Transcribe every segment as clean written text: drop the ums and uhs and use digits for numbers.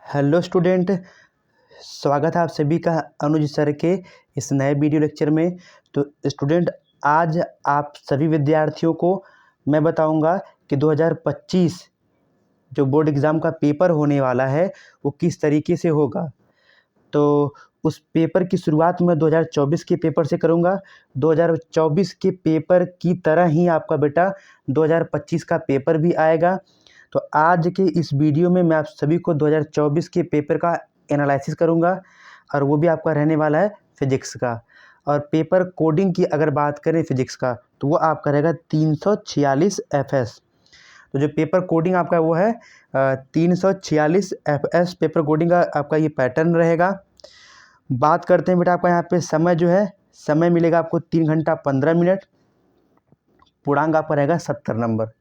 Hello student, स्वागत है आप सभी का अनुज सर के इस नए वीडियो लेक्चर में। तो स्टूडेंट, आज आप सभी विद्यार्थियों को मैं बताऊंगा कि 2025 जो बोर्ड एग्ज़ाम का पेपर होने वाला है वो किस तरीके से होगा। तो उस पेपर की शुरुआत मैं 2024 के पेपर से करूंगा। 2024 के पेपर की तरह ही आपका बेटा 2025 का पेपर भी आएगा। तो आज के इस वीडियो में मैं आप सभी को 2024 के पेपर का एनालिसिस करूंगा और वो भी आपका रहने वाला है फिजिक्स का। और पेपर कोडिंग की अगर बात करें फिजिक्स का तो वो आपका रहेगा 346 FS। तो जो पेपर कोडिंग आपका वो है 346 FS पेपर कोडिंग का आपका ये पैटर्न रहेगा। बात करते हैं बेटा, आपका यहाँ पे समय जो है, समय मिलेगा आपको 3 घंटा 15 मिनट। पूर्णांक आपका रहेगा 70 नंबर।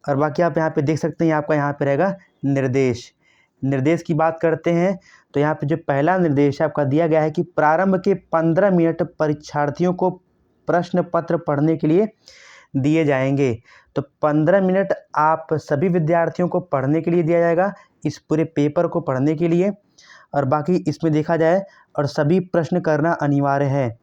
और बाकी आप यहाँ पे देख सकते हैं आपका यहाँ पे रहेगा निर्देश। निर्देश की बात करते हैं तो यहाँ पे जो पहला निर्देश है आपका दिया गया है कि प्रारंभ के 15 मिनट परीक्षार्थियों को प्रश्न पत्र पढ़ने के लिए दिए जाएंगे। तो 15 मिनट आप सभी विद्यार्थियों को पढ़ने के लिए दिया जाएगा, इस पूरे पेपर को पढ़ने के लिए। और बाकी इसमें देखा जाए और सभी प्रश्न करना अनिवार्य है।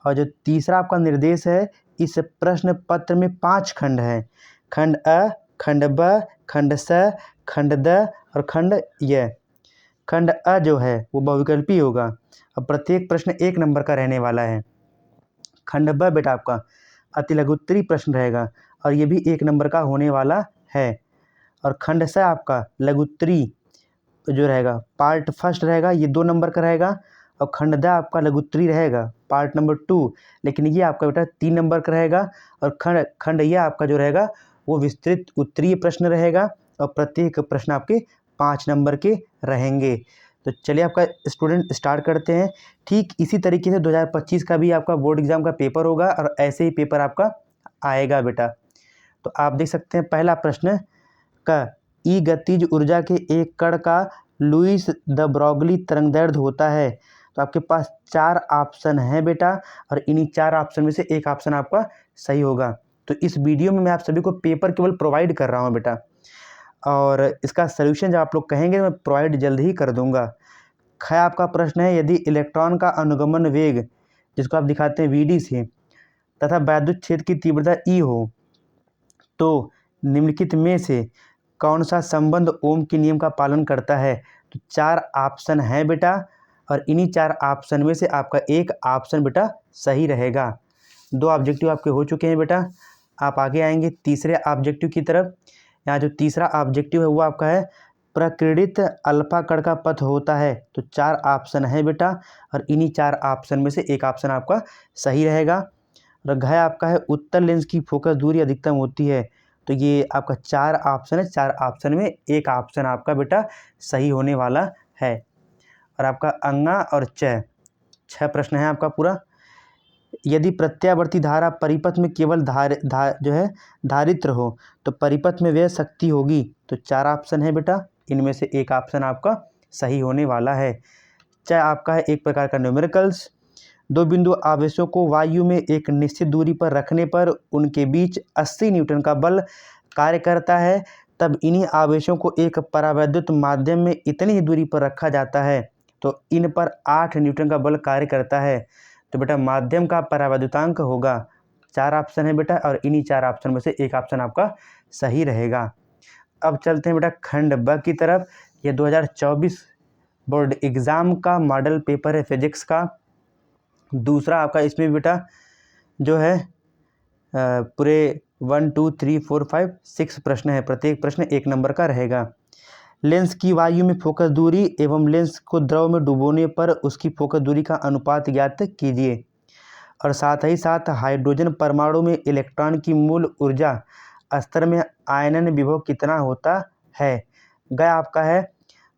और जो तीसरा आपका निर्देश है, इस प्रश्न पत्र में 5 खंड हैं। खंड अ, खंड ब, खंड स, खंड द और खंड य। खंड अ जो है वो बहुविकल्पी होगा और प्रत्येक प्रश्न 1 नंबर का रहने वाला है। खंड ब बेटा आपका अति लघुत्तरीय प्रश्न रहेगा और ये भी 1 नंबर का होने वाला है। और खंड स आपका लघुत्तरीय जो रहेगा पार्ट फर्स्ट रहेगा, ये 2 नंबर का रहेगा। और खंड द आपका लघुत्तरीय रहेगा पार्ट नंबर 2, लेकिन ये आपका बेटा 3 नंबर का रहेगा। और खंड ये आपका जो रहेगा वो विस्तृत उत्तरीय प्रश्न रहेगा और प्रत्येक प्रश्न आपके 5 नंबर के रहेंगे। तो चलिए आपका स्टूडेंट स्टार्ट करते हैं। ठीक इसी तरीके से 2025 का भी आपका बोर्ड एग्जाम का पेपर होगा और ऐसे ही पेपर आपका आएगा बेटा। तो आप देख सकते हैं पहला प्रश्न का ई गतिज ऊर्जा के एक कण का लुईस द ब्रॉगली तरंगदैर्ध्य होता है। तो आपके पास 4 ऑप्शन हैं बेटा और इन्हीं 4 ऑप्शन में से एक ऑप्शन आपका सही होगा। तो इस वीडियो में मैं आप सभी को पेपर केवल प्रोवाइड कर रहा हूं बेटा, और इसका सलूशन जब आप लोग कहेंगे मैं प्रोवाइड जल्द ही कर दूंगा। खैर आपका प्रश्न है, यदि इलेक्ट्रॉन का अनुगमन वेग जिसको आप दिखाते हैं VD से तथा वैद्युत क्षेत्र की तीव्रता E हो तो निम्नलिखित में से कौन सा संबंध ओम के नियम का पालन करता है। तो 4 ऑप्शन हैं बेटा और इन्हीं 4 ऑप्शन में से आपका एक ऑप्शन बेटा सही रहेगा। 2 ऑब्जेक्टिव आपके हो चुके हैं बेटा। आप आगे आएंगे तीसरे ऑब्जेक्टिव की तरफ। यहाँ जो तीसरा ऑब्जेक्टिव है वो आपका है प्रकीर्णित अल्फा कण का पथ होता है। तो 4 ऑप्शन है बेटा और इन्हीं 4 ऑप्शन में से एक ऑप्शन आपका सही रहेगा। और घ आपका है उत्तल लेंस की फोकस दूरी अधिकतम होती है। तो ये आपका 4 ऑप्शन है, 4 ऑप्शन में एक ऑप्शन आपका बेटा सही होने वाला है। और आपका अंगा और च 6 प्रश्न है आपका पूरा। यदि प्रत्यावर्ती धारा परिपथ में केवल धारित्र हो तो परिपथ में वह शक्ति होगी। तो 4 ऑप्शन है बेटा, इनमें से एक ऑप्शन आपका सही होने वाला है। चाहे आपका है एक प्रकार का न्यूमेरिकल्स। 2 बिंदु आवेशों को वायु में एक निश्चित दूरी पर रखने पर उनके बीच 80 न्यूटन का बल कार्य करता है, तब इन्हीं आवेशों को एक परावैद्युत माध्यम में इतनी ही दूरी पर रखा जाता है तो इन पर 8 न्यूटन का बल कार्य करता है। तो बेटा माध्यम का परावैद्युतांक होगा। 4 ऑप्शन है बेटा और इन्हीं 4 ऑप्शन में से एक ऑप्शन आपका सही रहेगा। अब चलते हैं बेटा खंड ब की तरफ। यह 2024 बोर्ड एग्ज़ाम का मॉडल पेपर है फिजिक्स का। दूसरा आपका इसमें बेटा जो है पूरे 1 2 3 4 5 6 प्रश्न है, प्रत्येक प्रश्न 1 नंबर का रहेगा। लेंस की वायु में फोकस दूरी एवं लेंस को द्रव में डुबोने पर उसकी फोकस दूरी का अनुपात ज्ञात कीजिए। और साथ ही साथ हाइड्रोजन परमाणु में इलेक्ट्रॉन की मूल ऊर्जा स्तर में आयनन विभव कितना होता है। गया आपका है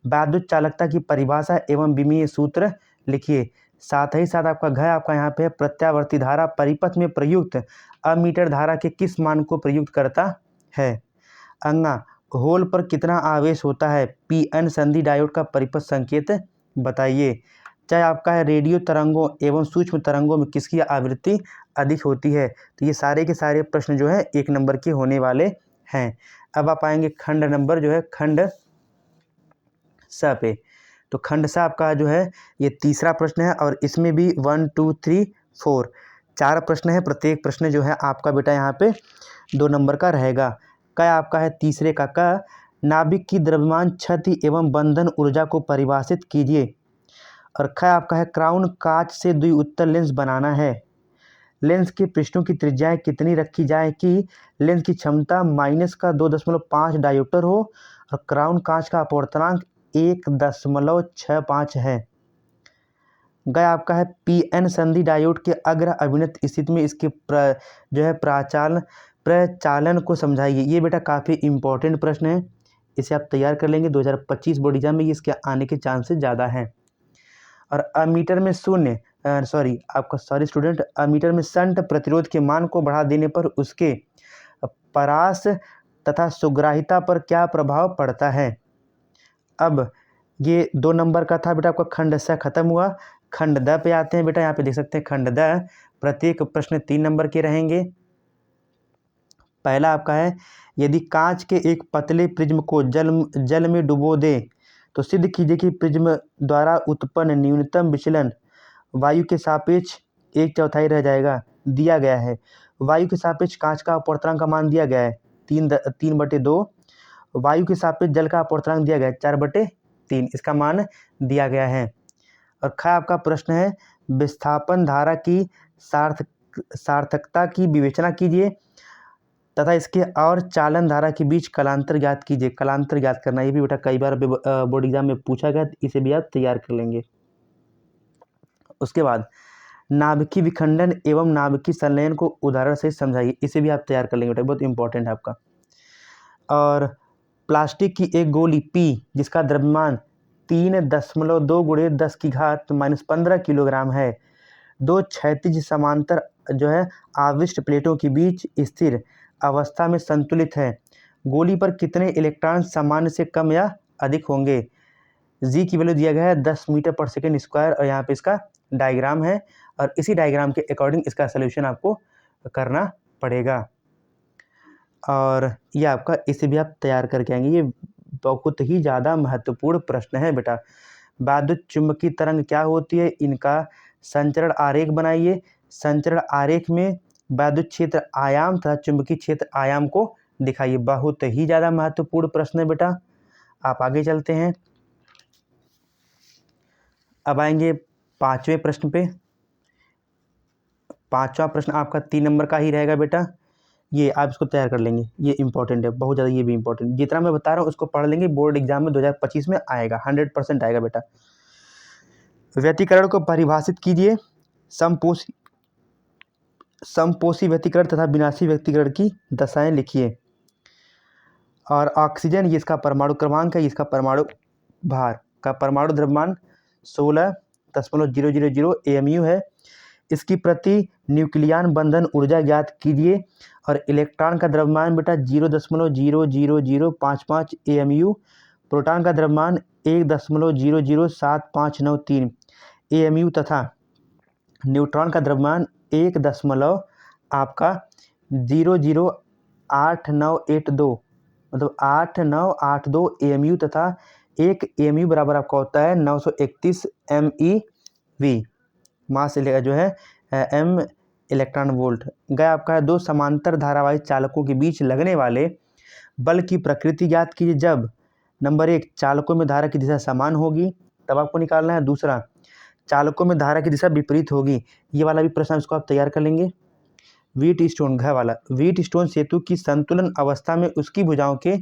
वैद्युत चालकता की परिभाषा एवं विमीय सूत्र लिखिए। साथ ही साथ आपका घ आपका यहाँ पे प्रत्यावर्ती धारा परिपथ में प्रयुक्त अमीटर धारा के किस मान को प्रयुक्त करता है। अंगा होल पर कितना आवेश होता है। Pn संधि डायोड का परिपथ संकेत बताइए। चाहे आपका है रेडियो तरंगों एवं सूक्ष्म तरंगों में किसकी आवृत्ति अधिक होती है। तो ये सारे के सारे प्रश्न जो है 1 नंबर के होने वाले हैं। अब आप आएंगे खंड नंबर जो है खंड स पे। तो खंड स आपका जो है ये तीसरा प्रश्न है और इसमें भी 1 2 3 4 4 प्रश्न है। प्रत्येक प्रश्न जो है आपका बेटा यहाँ पे 2 नंबर का रहेगा। क आपका है तीसरे का क, नाभिक की द्रव्यमान क्षति एवं बंधन ऊर्जा को परिभाषित कीजिए। और ख आपका है क्राउन कांच से द्विउत्तर लेंस बनाना है। लेंस के पृष्ठों की त्रिज्याएं कितनी रखी जाए कि लेंस की क्षमता -2.5 डायोप्टर हो और क्राउन कांच का अपवर्तनांक 1.65 है। ग आपका है पीएन संधि डायोड के अग्र अभिनत स्थिति में इसके जो है प्रचालन को समझाइए। ये बेटा काफ़ी इंपॉर्टेंट प्रश्न है, इसे आप तैयार कर लेंगे 2025 बोर्ड एग्जाम में इसके आने के चांसेस ज़्यादा हैं। और अमीटर में स्टूडेंट, अमीटर में शंट प्रतिरोध के मान को बढ़ा देने पर उसके परास तथा सुग्राहिता पर क्या प्रभाव पड़ता है। अब ये 2 नंबर का था बेटा, आपका खंड स खत्म हुआ। खंड द पे आते हैं बेटा, यहाँ पे देख सकते हैं खंड द। प्रत्येक प्रश्न 3 नंबर के रहेंगे। पहला आपका है, यदि कांच के एक पतले प्रिज्म को जल में डुबो दे तो सिद्ध कीजिए कि प्रिज्म द्वारा उत्पन्न न्यूनतम विचलन वायु के सापेक्ष 1/4 रह जाएगा। दिया गया है वायु के सापेक्ष कांच का अपवर्तनांक का मान दिया गया है 3/2। वायु के सापेक्ष जल का अपवर्तनांक दिया गया है 4/3, इसका मान दिया गया है। और ख आपका प्रश्न है, विस्थापन धारा की सार्थकता की विवेचना कीजिए तथा इसके और चालन धारा के बीच कलांतर ज्ञात कीजिए। कलांतर ज्ञात करना ये भी बेटा कई बार बोर्ड एग्जाम में पूछा गया, इसे भी आप तैयार कर लेंगे। उसके बाद नाभिकीय विखंडन एवं नाभिकीय संलयन को उदाहरण से समझाइए, इसे भी आप तैयार कर लेंगे बेटा, बहुत इंपॉर्टेंट है आपका। और प्लास्टिक की एक गोली P जिसका द्रव्यमान 3.2 × 10⁻15 किलोग्राम है, 2 क्षैतिज समांतर जो है आविष्ट प्लेटों के बीच स्थिर अवस्था में संतुलित है। गोली पर कितने इलेक्ट्रॉन सामान्य से कम या अधिक होंगे। जी की वैल्यू दिया गया है 10 मीटर/सेकंड स्क्वायर और यहाँ पे इसका डायग्राम है और इसी डायग्राम के अकॉर्डिंग इसका सलूशन आपको करना पड़ेगा। और ये आपका इसे भी आप तैयार करके आएंगे, ये बहुत ही ज़्यादा महत्वपूर्ण प्रश्न है बेटा। विद्युत चुम्बकीय तरंग क्या होती है, इनका संचरण आरेख बनाइए। संचरण आरेख में विद्युत क्षेत्र आयाम तथा चुंबकीय क्षेत्र आयाम को दिखाइए। बहुत ही ज़्यादा महत्वपूर्ण प्रश्न है बेटा। आप आगे चलते हैं, अब आएंगे 5वें प्रश्न पे। 5वां प्रश्न आपका 3 नंबर का ही रहेगा बेटा, ये आप इसको तैयार कर लेंगे, ये इंपॉर्टेंट है बहुत ज़्यादा, ये भी इंपॉर्टेंट। जितना मैं बता रहा हूँ उसको पढ़ लेंगे, बोर्ड एग्जाम में 2025 में आएगा, 100% आएगा बेटा। व्यतिकरण को परिभाषित कीजिए। समपोषी व्यतिकरण तथा विनाशी व्यतिकरण की दशाएं लिखिए। और ऑक्सीजन, ये इसका परमाणु क्रमांक है, इसका परमाणु भार का परमाणु द्रव्यमान 16.000 AMU है। इसकी प्रति न्यूक्लियन बंधन ऊर्जा ज्ञात कीजिए। और इलेक्ट्रॉन का द्रव्यमान बेटा 0.00055 AMU, प्रोटॉन का द्रव्यमान 1.00759 AMU तथा न्यूट्रॉन का द्रव्यमान 1.008982 मतलब 8982 AMU तथा 1 AMU बराबर आपका होता है 931 MeV, मास जो है m इलेक्ट्रॉन वोल्ट। गया आपका है, 2 समांतर धारावाही चालकों के बीच लगने वाले बल की प्रकृति ज्ञात कीजिए। जब नंबर 1 चालकों में धारा की दिशा समान होगी तब आपको निकालना है। दूसरा, चालकों में धारा की दिशा विपरीत होगी। ये वाला भी प्रश्न इसको आप तैयार कर लेंगे। व्हीटस्टोन घ वाला, व्हीटस्टोन सेतु की संतुलन अवस्था में उसकी भुजाओं के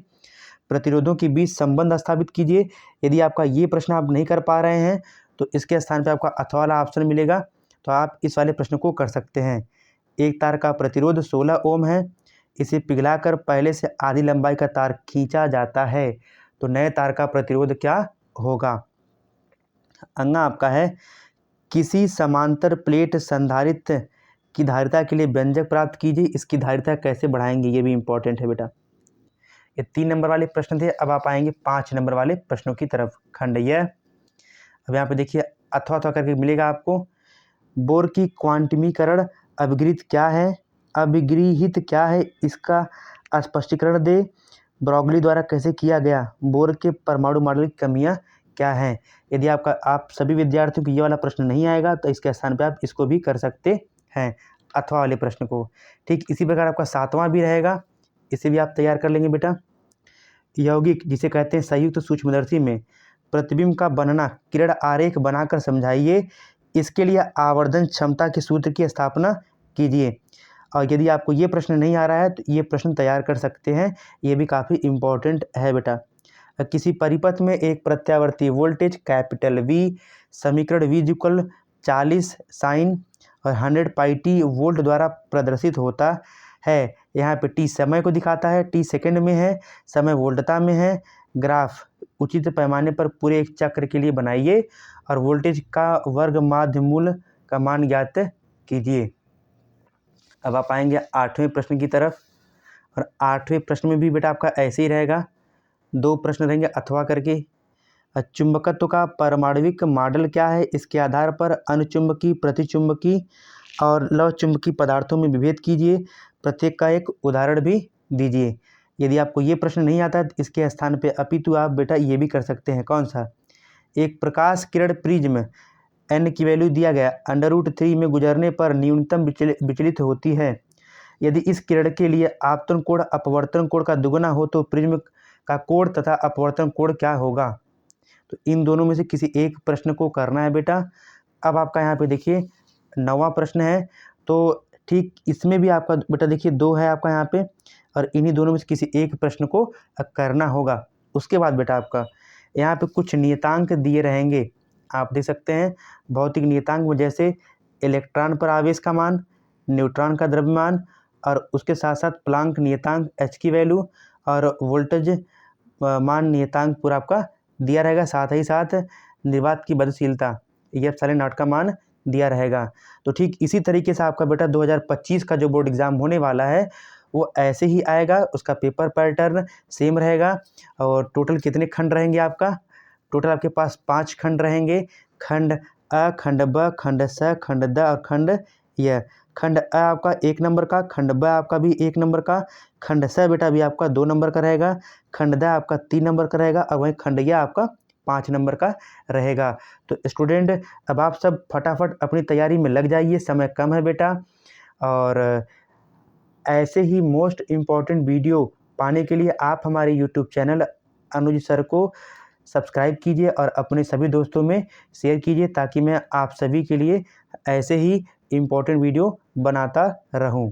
प्रतिरोधों के बीच संबंध स्थापित कीजिए। यदि आपका ये प्रश्न आप नहीं कर पा रहे हैं तो इसके स्थान पर आपका अथवा वाला ऑप्शन मिलेगा, तो आप इस वाले प्रश्न को कर सकते हैं। एक तार का प्रतिरोध 16 ओम है, इसे पिघलाकर पहले से आधी लंबाई का तार खींचा जाता है, तो नए तार का प्रतिरोध क्या होगा। अंगा आपका है, किसी समांतर प्लेट संधारित्र की धारिता के लिए व्यंजक प्राप्त कीजिए। इसकी धारिता कैसे बढ़ाएंगे, ये भी इंपॉर्टेंट है बेटा। ये 3 नंबर वाले प्रश्न थे। अब आप आएंगे 5 नंबर वाले प्रश्नों की तरफ। खंड यह, अब यहाँ पे देखिए अथवा करके मिलेगा आपको। बोर की क्वांटमीकरण अभिगृहित क्या है, अभिगृहित क्या है, इसका स्पष्टीकरण दे। ब्रोगली द्वारा कैसे किया गया। बोर के परमाणु मॉडल की कमियाँ क्या हैं। यदि आप सभी विद्यार्थियों को ये वाला प्रश्न नहीं आएगा तो इसके स्थान पे आप इसको भी कर सकते हैं, अथवा वाले प्रश्न को। ठीक इसी प्रकार आपका 7वां भी रहेगा, इसे भी आप तैयार कर लेंगे बेटा। यौगिक जिसे कहते हैं संयुक्त सूक्ष्मदर्शी में प्रतिबिंब का बनना किरण आरेख बनाकर समझाइए। इसके लिए आवर्धन क्षमता के सूत्र की स्थापना कीजिए। और यदि आपको ये प्रश्न नहीं आ रहा है तो ये प्रश्न तैयार कर सकते हैं, ये भी काफ़ी इम्पोर्टेंट है बेटा। किसी परिपथ में एक प्रत्यावर्ती वोल्टेज कैपिटल V समीकरण V इक्वल 40 साइन और 100 पाई टी वोल्ट द्वारा प्रदर्शित होता है। यहाँ पे टी समय को दिखाता है, टी सेकंड में है, समय वोल्टता में है। ग्राफ उचित पैमाने पर पूरे एक चक्र के लिए बनाइए और वोल्टेज का वर्ग माध्य मूल का मान ज्ञात कीजिए। अब आप आएंगे 8वें प्रश्न की तरफ, और 8वें प्रश्न में भी बेटा आपका ऐसे ही रहेगा, 2 प्रश्न रहेंगे अथवा करके। चुंबकत्व का परमाणविक मॉडल क्या है, इसके आधार पर अनुचुंबकी, प्रतिचुंबकी और लवचुंबकी पदार्थों में विभेद कीजिए। प्रत्येक का एक उदाहरण भी दीजिए। यदि आपको ये प्रश्न नहीं आता तो इसके स्थान पे अपितु आप बेटा ये भी कर सकते हैं। कौन सा, एक प्रकाश किरण प्रिज्म n की वैल्यू दिया गया √3 में गुजरने पर न्यूनतम विचलित होती है। यदि इस किरण के लिए आपतन कोण अपवर्तन कोण का दुगुना हो तो प्रिज्म का कोण तथा अपवर्तन कोण क्या होगा। तो इन दोनों में से किसी एक प्रश्न को करना है बेटा। अब आपका यहाँ पे देखिए 9वां प्रश्न है, तो ठीक इसमें भी आपका बेटा देखिए 2 है आपका यहाँ पे, और इन्हीं दोनों में से किसी एक प्रश्न को करना होगा। उसके बाद बेटा आपका यहाँ पे कुछ नियतांक दिए रहेंगे, आप देख सकते हैं भौतिक नियतांक में, जैसे इलेक्ट्रॉन पर आवेश का मान, न्यूट्रॉन का द्रव्यमान, और उसके साथ साथ प्लांक नियतांक H की वैल्यू और वोल्टेज मान नियतांक पूरा आपका दिया रहेगा। साथ ही साथ निर्वात की बदशीलता F0 का मान दिया रहेगा। तो ठीक इसी तरीके से आपका बेटा 2025 का जो बोर्ड एग्ज़ाम होने वाला है वो ऐसे ही आएगा। उसका पेपर पैटर्न सेम रहेगा। और टोटल कितने खंड रहेंगे आपका, टोटल आपके पास 5 खंड रहेंगे। खंड अ, खंड ब, खंड स, खंड द और खंड य। खंड अ आपका 1 नंबर का, खंड ब आपका भी 1 नंबर का, खंड स बेटा भी आपका 2 नंबर का रहेगा, खंड द आपका 3 नंबर का रहेगा, और वहीं खंड य आपका 5 नंबर का रहेगा। तो स्टूडेंट अब आप सब फटाफट अपनी तैयारी में लग जाइए, समय कम है बेटा। और ऐसे ही मोस्ट इम्पॉर्टेंट वीडियो पाने के लिए आप हमारे यूट्यूब चैनल अनुज सर को सब्सक्राइब कीजिए और अपने सभी दोस्तों में शेयर कीजिए, ताकि मैं आप सभी के लिए ऐसे ही इम्पोर्टेंट वीडियो बनाता रहूं।